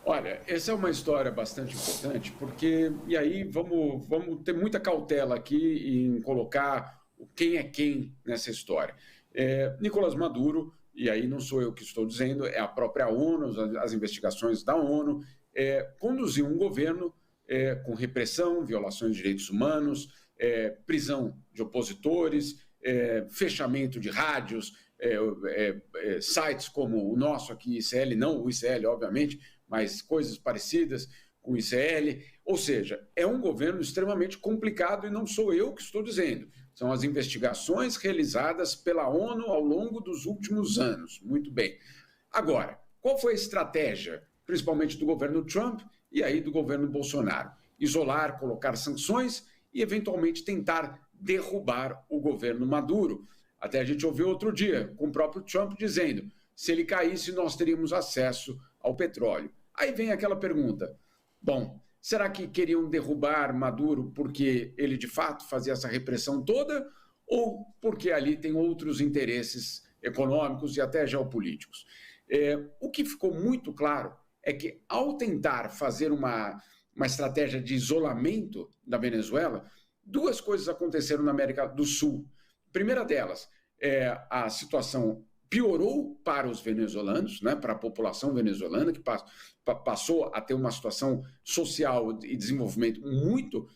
Olha, essa é uma história bastante importante, porque, e aí vamos ter muita cautela aqui em colocar quem é quem nessa história. Nicolás Maduro, e aí não sou eu que estou dizendo, é a própria ONU, as investigações da ONU, conduziu um governo com repressão, violações de direitos humanos, prisão de opositores, fechamento de rádios, sites como o nosso aqui, ICL, não o ICL, obviamente, mas coisas parecidas com o ICL. Ou seja, é um governo extremamente complicado e não sou eu que estou dizendo. São as investigações realizadas pela ONU ao longo dos últimos anos. Muito bem. Agora, qual foi a estratégia, principalmente do governo Trump e aí do governo Bolsonaro? Isolar, colocar sanções e, eventualmente, tentar derrubar o governo Maduro. Até a gente ouviu outro dia, com o próprio Trump dizendo, se ele caísse, nós teríamos acesso ao petróleo. Aí vem aquela pergunta, bom, será que queriam derrubar Maduro porque ele de fato fazia essa repressão toda ou porque ali tem outros interesses econômicos e até geopolíticos? O que ficou muito claro é que ao tentar fazer uma estratégia de isolamento da Venezuela, duas coisas aconteceram na América do Sul. A primeira delas, a situação piorou para os venezuelanos, né, para a população venezuelana, que passou a ter uma situação social e desenvolvimento muito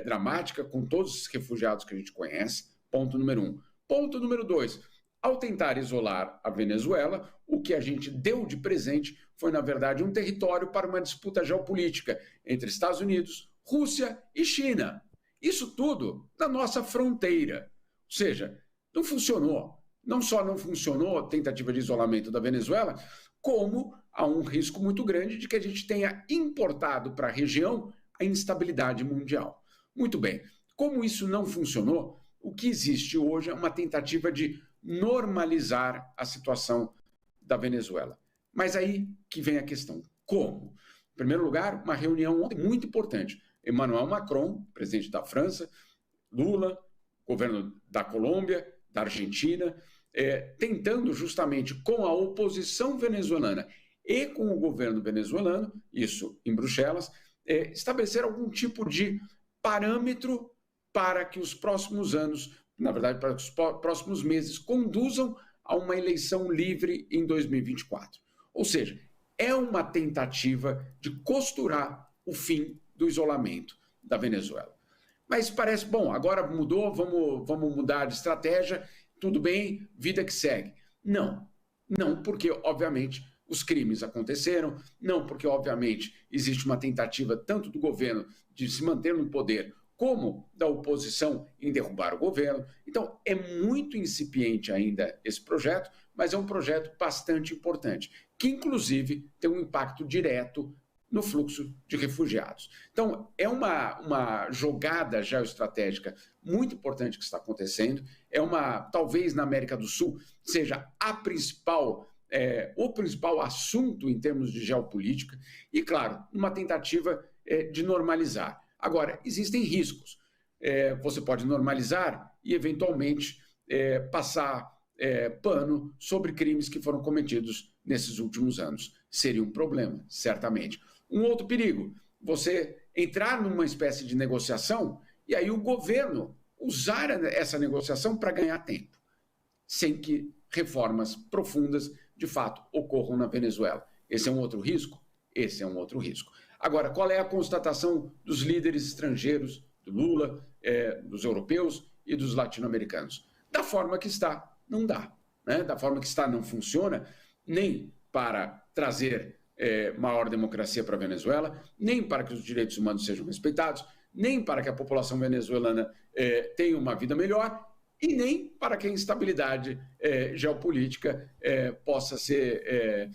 dramática, com todos os refugiados que a gente conhece, ponto número 1. Ponto número 2, ao tentar isolar a Venezuela, o que a gente deu de presente foi, na verdade, um território para uma disputa geopolítica entre Estados Unidos, Rússia e China. Isso tudo na nossa fronteira. Ou seja, não funcionou. Não só não funcionou a tentativa de isolamento da Venezuela, como há um risco muito grande de que a gente tenha importado para a região a instabilidade mundial. Muito bem, como isso não funcionou, o que existe hoje é uma tentativa de normalizar a situação da Venezuela. Mas aí que vem a questão, como? Em primeiro lugar, uma reunião muito importante. Emmanuel Macron, presidente da França, Lula, governo da Colômbia, da Argentina, tentando justamente com a oposição venezuelana e com o governo venezuelano, isso em Bruxelas, estabelecer algum tipo de parâmetro para que os próximos anos, na verdade, para que os próximos meses conduzam a uma eleição livre em 2024. Ou seja, é uma tentativa de costurar o fim do isolamento da Venezuela. Mas parece, bom, agora mudou, vamos mudar de estratégia, tudo bem, vida que segue. Não, porque, obviamente, os crimes aconteceram, não porque, obviamente, existe uma tentativa tanto do governo de se manter no poder, como da oposição em derrubar o governo. Então, é muito incipiente ainda esse projeto, mas é um projeto bastante importante, que, inclusive, tem um impacto direto no fluxo de refugiados. Então, é uma jogada geoestratégica muito importante que está acontecendo. Talvez na América do Sul, seja o principal assunto em termos de geopolítica e, claro, uma tentativa de normalizar. Agora, existem riscos. Você pode normalizar e, eventualmente, passar pano sobre crimes que foram cometidos nesses últimos anos. Seria um problema, certamente. Um outro perigo, você entrar numa espécie de negociação e aí o governo usar essa negociação para ganhar tempo, sem que reformas profundas, de fato, ocorram na Venezuela. Esse é um outro risco? Esse é um outro risco. Agora, qual é a constatação dos líderes estrangeiros, do Lula, dos europeus e dos latino-americanos? Da forma que está, não dá. Né? Da forma que está, não funciona, nem para trazer maior democracia para a Venezuela, nem para que os direitos humanos sejam respeitados, nem para que a população venezuelana tenha uma vida melhor e nem para que a instabilidade geopolítica possa ser,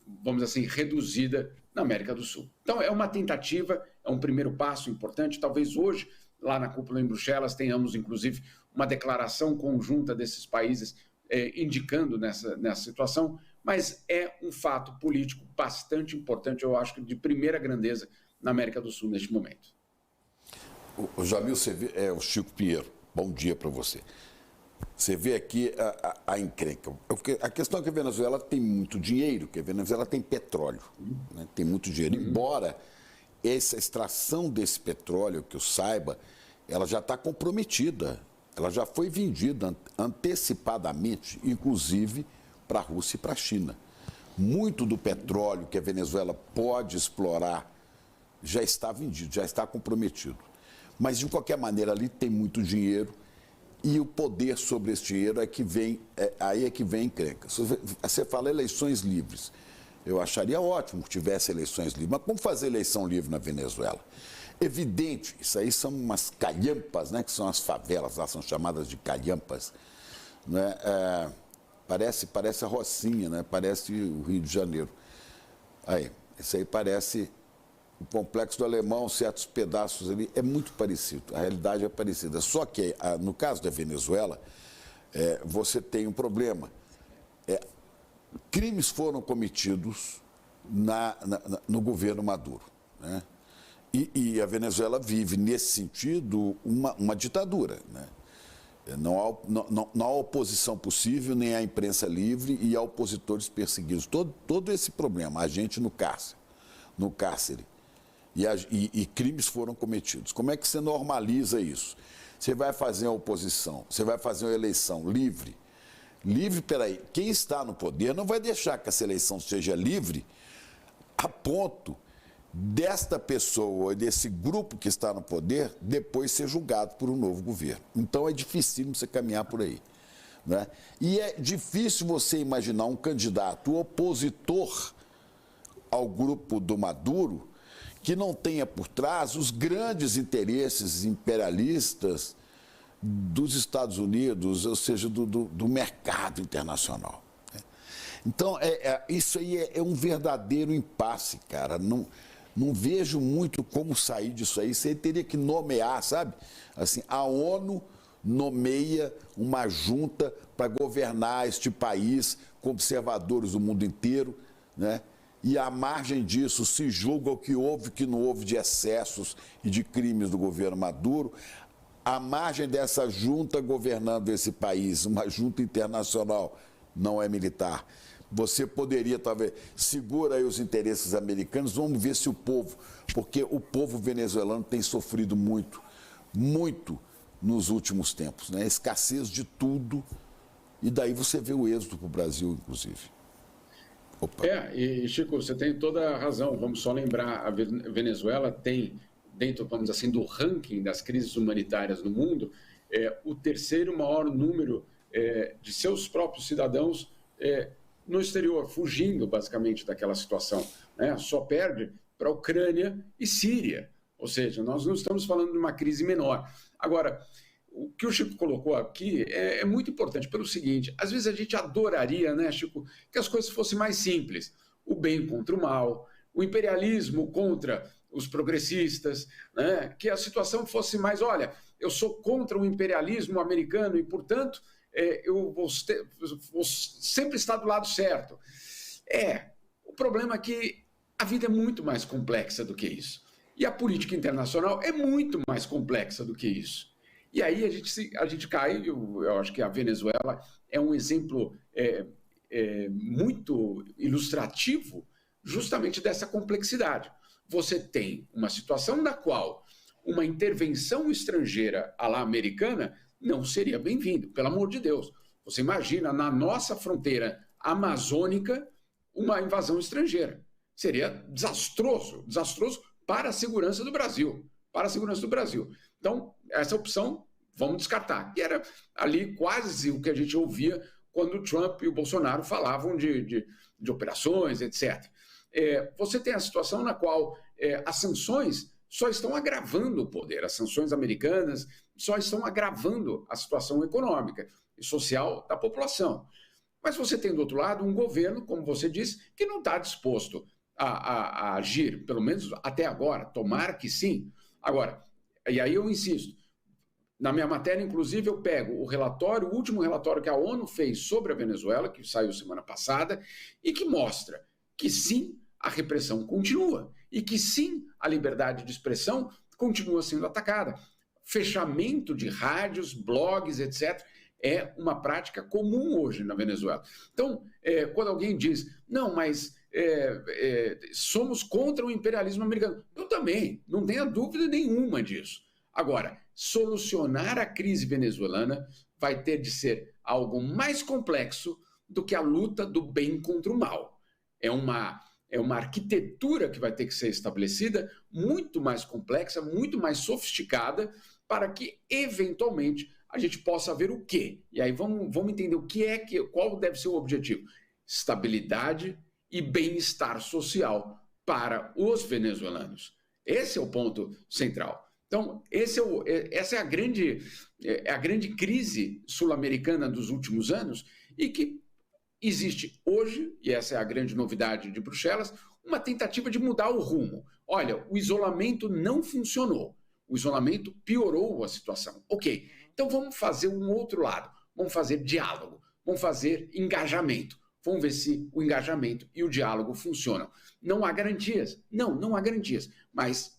vamos dizer assim, reduzida na América do Sul. Então, é uma tentativa, é um primeiro passo importante. Talvez hoje, lá na cúpula em Bruxelas, tenhamos, inclusive, uma declaração conjunta desses países indicando nessa situação, mas é um fato político bastante importante, eu acho que de primeira grandeza na América do Sul neste momento. O Jamil, o Chico Pinheiro, bom dia para você. Você vê aqui a encrenca. Porque a questão é que a Venezuela tem muito dinheiro, que a Venezuela tem petróleo, né? Tem muito dinheiro. Embora essa extração desse petróleo, que eu saiba, ela já está comprometida. Ela já foi vendida antecipadamente, inclusive para a Rússia e para a China. Muito do petróleo que a Venezuela pode explorar já está vendido, já está comprometido. Mas, de qualquer maneira, ali tem muito dinheiro e o poder sobre esse dinheiro é que vem, aí é que vem a encrenca. Você fala eleições livres. Eu acharia ótimo que tivesse eleições livres. Mas como fazer eleição livre na Venezuela? Evidente, isso aí são umas calhampas, né, que são as favelas, lá são chamadas de calhampas. Né? Parece a Rocinha, né? Parece o Rio de Janeiro. Aí, isso aí parece o Complexo do Alemão, certos pedaços ali, é muito parecido, a realidade é parecida. Só que, no caso da Venezuela, você tem um problema. Crimes foram cometidos no governo Maduro, né? E a Venezuela vive, nesse sentido, uma ditadura, né? Não há oposição possível, nem há imprensa livre e há opositores perseguidos. Todo esse problema, a gente no cárcere. E crimes foram cometidos. Como é que você normaliza isso? Você vai fazer uma oposição, você vai fazer uma eleição livre. Livre, peraí, quem está no poder não vai deixar que essa eleição seja livre a ponto desta pessoa, desse grupo que está no poder, depois ser julgado por um novo governo. Então é difícil você caminhar por aí, né? E é difícil você imaginar um candidato opositor ao grupo do Maduro que não tenha por trás os grandes interesses imperialistas dos Estados Unidos, ou seja, do mercado internacional. Então, isso aí é um verdadeiro impasse, cara. Não vejo muito como sair disso aí. Você teria que nomear, sabe? Assim, a ONU nomeia uma junta para governar este país com observadores do mundo inteiro, né? E à margem disso se julga o que houve, que não houve de excessos e de crimes do governo Maduro. À margem dessa junta governando esse país, uma junta internacional, não é militar, você poderia, talvez, segura aí os interesses americanos, vamos ver se o povo, porque o povo venezuelano tem sofrido muito, muito nos últimos tempos, né? Escassez de tudo, e daí você vê o êxodo para o Brasil, inclusive. Opa. E Chico, você tem toda a razão. Vamos só lembrar, a Venezuela tem, dentro, vamos dizer assim, do ranking das crises humanitárias no mundo, o terceiro maior número de seus próprios cidadãos no exterior, fugindo basicamente daquela situação, né? Só perde para a Ucrânia e Síria. Ou seja, nós não estamos falando de uma crise menor. Agora, o que o Chico colocou aqui é muito importante pelo seguinte: às vezes a gente adoraria, né, Chico, que as coisas fossem mais simples. O bem contra o mal, o imperialismo contra os progressistas, né? Que a situação fosse mais, olha, eu sou contra o imperialismo americano e, portanto, eu vou sempre estar do lado certo. O problema é que a vida é muito mais complexa do que isso. E a política internacional é muito mais complexa do que isso. E aí a gente cai, eu acho que a Venezuela é um exemplo muito ilustrativo justamente dessa complexidade. Você tem uma situação na qual uma intervenção estrangeira à la americana não seria bem-vindo, pelo amor de Deus. Você imagina na nossa fronteira amazônica uma invasão estrangeira. Seria desastroso para a segurança do Brasil. Então, essa opção, vamos descartar. E era ali quase o que a gente ouvia quando o Trump e o Bolsonaro falavam de operações, etc. Você tem a situação na qual as sanções só estão agravando o poder. As sanções americanas só estão agravando a situação econômica e social da população. Mas você tem, do outro lado, um governo, como você disse, que não está disposto a agir, pelo menos até agora. Tomara que sim. Agora, e aí eu insisto, na minha matéria, inclusive, eu pego o último relatório que a ONU fez sobre a Venezuela, que saiu semana passada, e que mostra que sim, a repressão continua, e que sim, a liberdade de expressão continua sendo atacada. Fechamento de rádios, blogs, etc., é uma prática comum hoje na Venezuela. Então, quando alguém diz, não, mas somos contra o imperialismo americano, eu também, não tenha dúvida nenhuma disso. Agora, solucionar a crise venezuelana vai ter de ser algo mais complexo do que a luta do bem contra o mal. É uma arquitetura que vai ter que ser estabelecida, muito mais complexa, muito mais sofisticada, para que, eventualmente, a gente possa ver o quê? E aí vamos entender qual deve ser o objetivo. Estabilidade e bem-estar social para os venezuelanos. Esse é o ponto central. Então, essa é a grande crise sul-americana dos últimos anos e que existe hoje, e essa é a grande novidade de Bruxelas, uma tentativa de mudar o rumo. Olha, o isolamento não funcionou. O isolamento piorou a situação. Ok, então vamos fazer um outro lado. Vamos fazer diálogo, vamos fazer engajamento. Vamos ver se o engajamento e o diálogo funcionam. Não há garantias. Não há garantias. Mas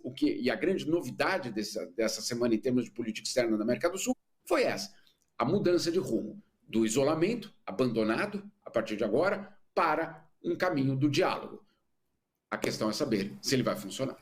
a grande novidade dessa semana em termos de política externa na América do Sul foi essa. A mudança de rumo do isolamento, abandonado a partir de agora, para um caminho do diálogo. A questão é saber se ele vai funcionar.